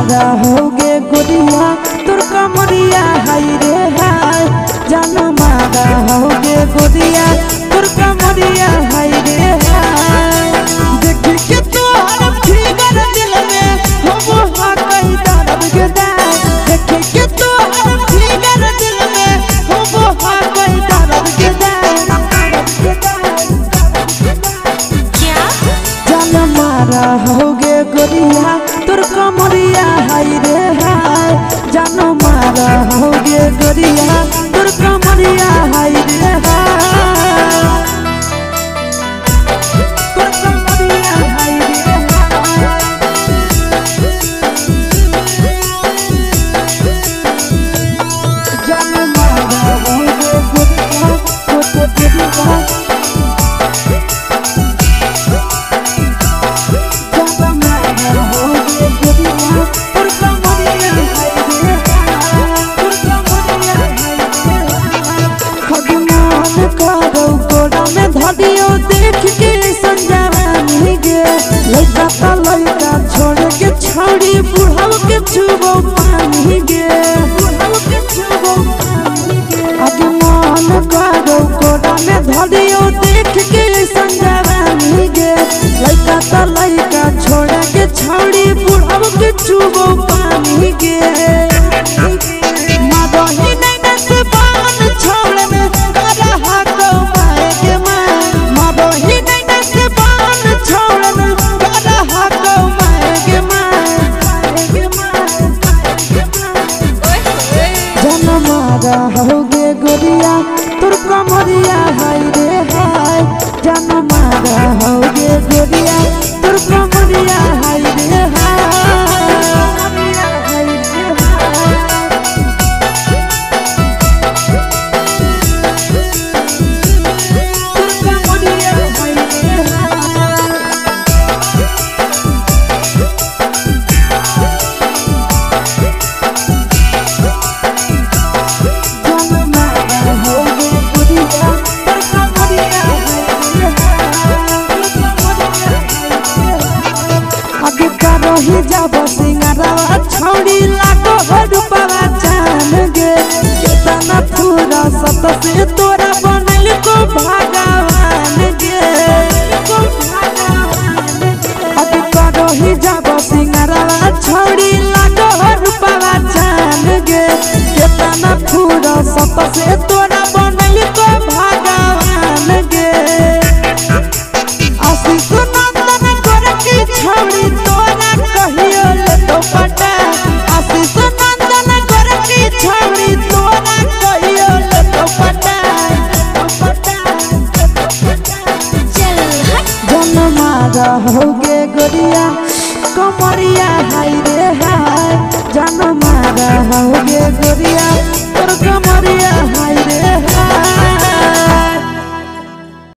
मारा होगे गोरिया तोर कमरिया हाय रे हाय जान मारा होगे गोरिया तोर कमरिया हाय रे हाय देख के तोहर फिगर दिल में हो हाकई दर्द के दाग देख के तोहर फिगर दिल में हो हाकई दर्द के दाग क्या जान मारा होगे गोरिया तोर कमरिया हाय रे हाय जान मारा होगे गोरिया तोर कमरिया हाय रे हाय तोर कमरिया हाय रे हाय जान मारा होगे गोरिया तोर कमरिया देख के संजानी गे लइका ता लइका छोड़ के छौड़ी बुढ़ाव के छुबो पानी गे बुढ़ाव के छुबो पानी गे आगे मन करो कोड़ा में धरियो देख के संजानी गे लइका ता लइका छोड़ के छौड़ी बुढ़ाव के छुबो पानी गे मादही नहीं नस बान छोड़ में करा हाको माए के होगे गोरिया तोर कमरिया हाय रे हाय जान मारा होगे गोरिया तोर कमरिया हाय रे रही जब सिंगारवा छौड़ी लागो रूपवा जान गे कितना पूरा सत से तोरा बनल को भगवान गे अभी रही जब सिंगारवा छौड़ी लागो रूपवा जान गे कितना पूरा सत से तोरा बनल को भगवान गे आशीष नंदन कर की छौड़ी कहियो ले तो पटा आशीष नंदन कर की छौड़ी तोरा कहियो ले तो पटा चल हट जन मारा होगे गोरिया कमरिया हाय रे हाय जन मारा होगे गोरिया